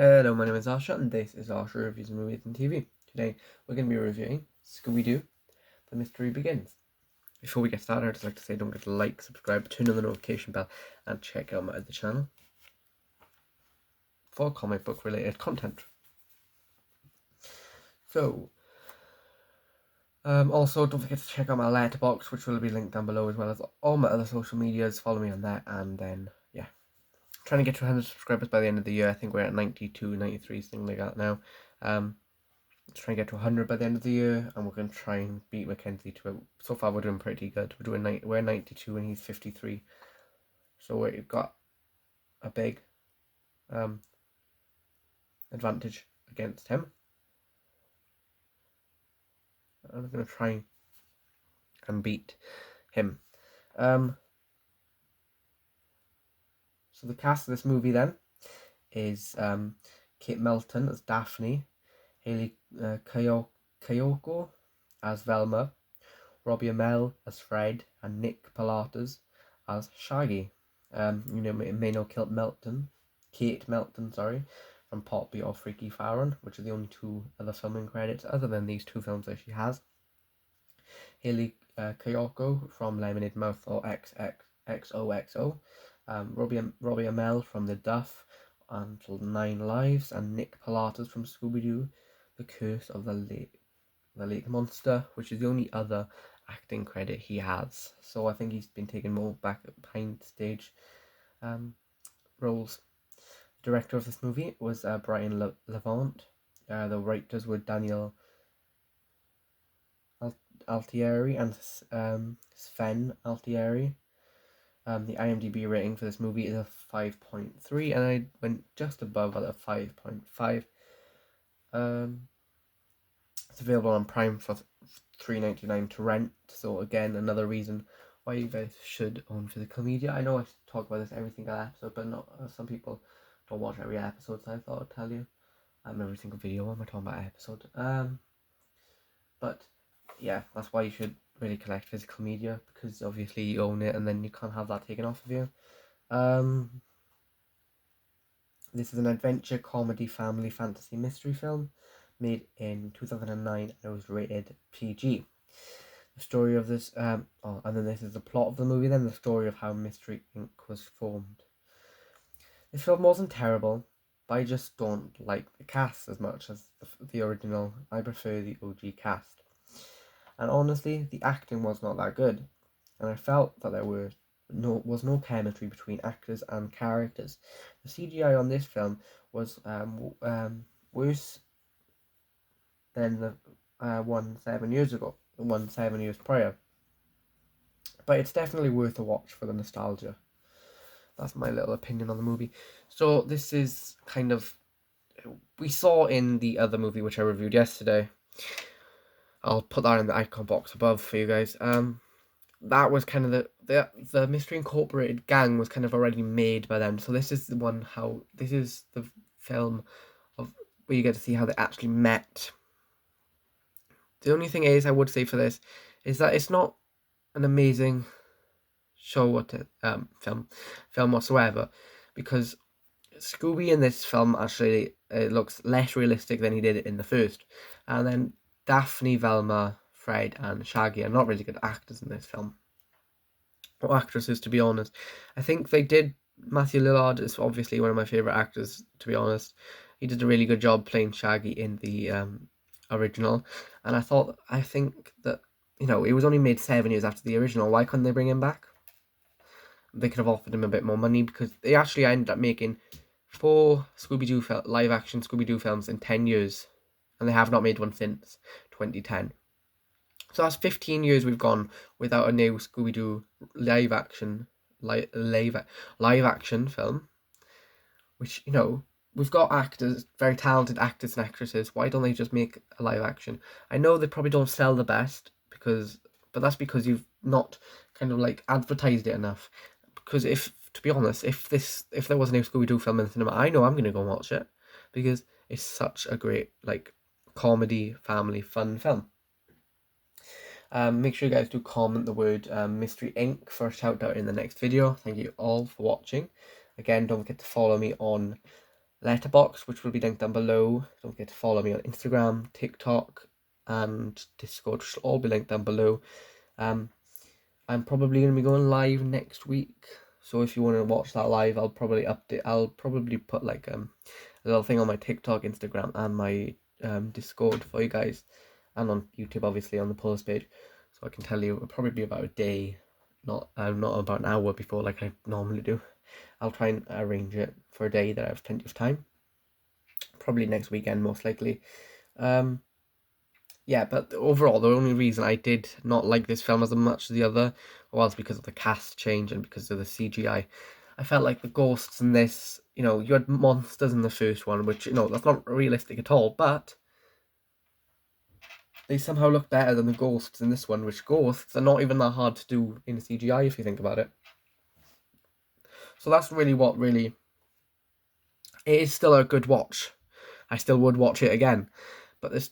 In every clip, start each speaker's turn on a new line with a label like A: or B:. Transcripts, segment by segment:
A: Hello, my name is Asha, and this is Asha Reviews Movies and TV. Today, we're going to be reviewing Scooby-Doo, The Mystery Begins. Before we get started, I'd just like to say don't forget to like, subscribe, turn on the notification bell, and check out my other channel for comic book related content. So, also don't forget to check out my letterbox, which will be linked down below, as well as all my other social medias. Follow me on that, and then, yeah. Trying to get to 100 subscribers by the end of the year. I think we're at 92, 93, something like that now. Let's try and get to 100 by the end of the year, and we're going to try and beat Mackenzie to it. So far, we're doing pretty good. We're 92 and he's 53, so we've got a big advantage against him. I'm going to try and beat him. So the cast of this movie then is Kate Melton as Daphne, Haley Kayoko as Velma, Robbie Amell as Fred, and Nick Pilates as Shaggy. You may know Kate Melton, from Poppy or Freaky Farron, which are the only two other filming credits other than these two films that she has. Haley Kayoko from Lemonade Mouth or XOXO. Robbie Amell from The Duff Until 9 Lives, and Nick Pilates from Scooby-Doo, The Curse of the Lake Monster, which is the only other acting credit he has. So I think he's been taking more behind stage roles. The director of this movie was Brian Levant. The writers were Daniel Altieri and Sven Altieri. The IMDb rating for this movie is a 5.3, and I went just above at a 5.5. It's available on Prime for $3.99 to rent. So again, another reason why you guys should own physical media. I know I talk about this every single episode, but not some people don't watch every episode, so I thought I'd tell you every single video when we're talking about episode. But yeah, that's why you should really collect physical media, because obviously you own it and then you can't have that taken off of you. This is an adventure, comedy, family, fantasy, mystery film made in 2009, and it was rated PG. The story of this, and then this is the plot of the movie, then the story of how Mystery Inc. was formed. This film wasn't terrible, but I just don't like the cast as much as the original. I prefer the OG cast. And honestly, the acting was not that good, and I felt that there was no chemistry between actors and characters. The CGI on this film was worse than the one 7 years ago, the one 7 years prior. But it's definitely worth a watch for the nostalgia. That's my little opinion on the movie. So this is kind of, we saw in the other movie which I reviewed yesterday. I'll put that in the icon box above for you guys. That was kind of the Mystery Incorporated gang was kind of already made by them. So this is the one this is the film of where you get to see how they actually met. The only thing is, I would say for this, is that it's not an amazing show or film whatsoever, because Scooby in this film actually looks less realistic than he did in the first, and then Daphne, Velma, Fred, and Shaggy are not really good actors in this film, or actresses, to be honest. I think they did. Matthew Lillard is obviously one of my favorite actors, to be honest. He did a really good job playing Shaggy in the original, and I think that, it was only made 7 years after the original. Why couldn't they bring him back? They could have offered him a bit more money, because they actually ended up making 4 live action Scooby-Doo films in 10 years, and they have not made one since 2010. So that's 15 years we've gone without a new Scooby-Doo live action film, which, we've got actors, very talented actors and actresses. Why don't they just make a live action? I know they probably don't sell the best, but that's because you've not kind of like advertised it enough. Because to be honest, if there was a new Scooby-Doo film in the cinema, I know I'm gonna go and watch it, because it's such a great, like, comedy, family, fun film. Make sure you guys do comment the word Mystery Inc. for a shout out in the next video. Thank you all for watching. Again, don't forget to follow me on letterbox, which will be linked down below. Don't forget to follow me on Instagram, TikTok, and Discord, which will all be linked down below. I'm probably going to be going live next week, so if you want to watch that live, I'll probably put like a little thing on my TikTok, Instagram, and my Discord for you guys, and on YouTube, obviously, on the post page, so I can tell you it'll probably be about a day, not about an hour before like I normally do. I'll try and arrange it for a day that I have plenty of time, probably next weekend most likely. Yeah, but overall, the only reason I did not like this film as much as the other was because of the cast change and because of the CGI. I felt like the ghosts in this, you had monsters in the first one, which, that's not realistic at all, but they somehow look better than the ghosts in this one, which ghosts are not even that hard to do in CGI if you think about it. So that's really it is still a good watch. I still would watch it again, but it's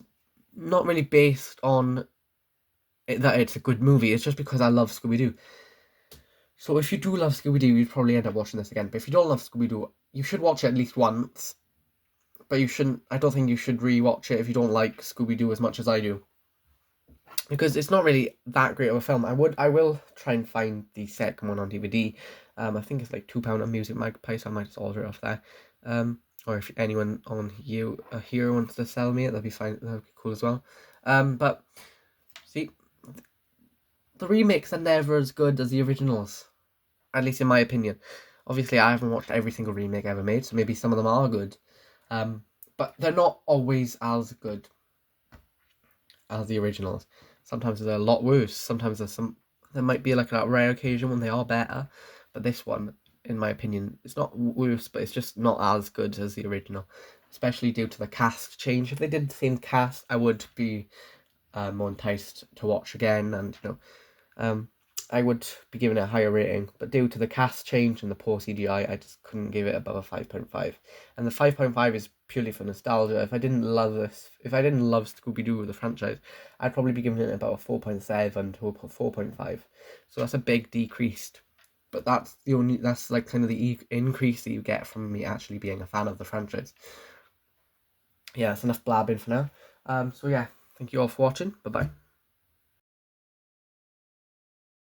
A: not really based on that it's a good movie. It's just because I love Scooby-Doo. So if you do love Scooby-Doo, you'd probably end up watching this again. But if you don't love Scooby-Doo, you should watch it at least once. But I don't think you should re-watch it if you don't like Scooby-Doo as much as I do. Because it's not really that great of a film. I will try and find the second one on DVD. I think it's like £2 on Music Magpie, so I might just order it off there. Or if anyone on here wants to sell me it, that'd be fine. That'd be cool as well. But see, the remakes are never as good as the originals, at least in my opinion. Obviously, I haven't watched every single remake ever made, so maybe some of them are good. But they're not always as good as the originals. Sometimes they're a lot worse. Sometimes there might be like a rare occasion when they are better. But this one, in my opinion, it's not worse, but it's just not as good as the original. Especially due to the cast change. If they did the same cast, I would be more enticed to watch again, and I would be giving it a higher rating, but due to the cast change and the poor CGI, I just couldn't give it above a 5.5. And the 5.5 is purely for nostalgia. If I didn't love Scooby-Doo, the franchise, I'd probably be giving it about a 4.7 to a 4.5. So that's a big decrease. But that's like kind of the increase that you get from me actually being a fan of the franchise. Yeah, that's enough blabbing for now. So yeah, thank you all for watching. Bye-bye.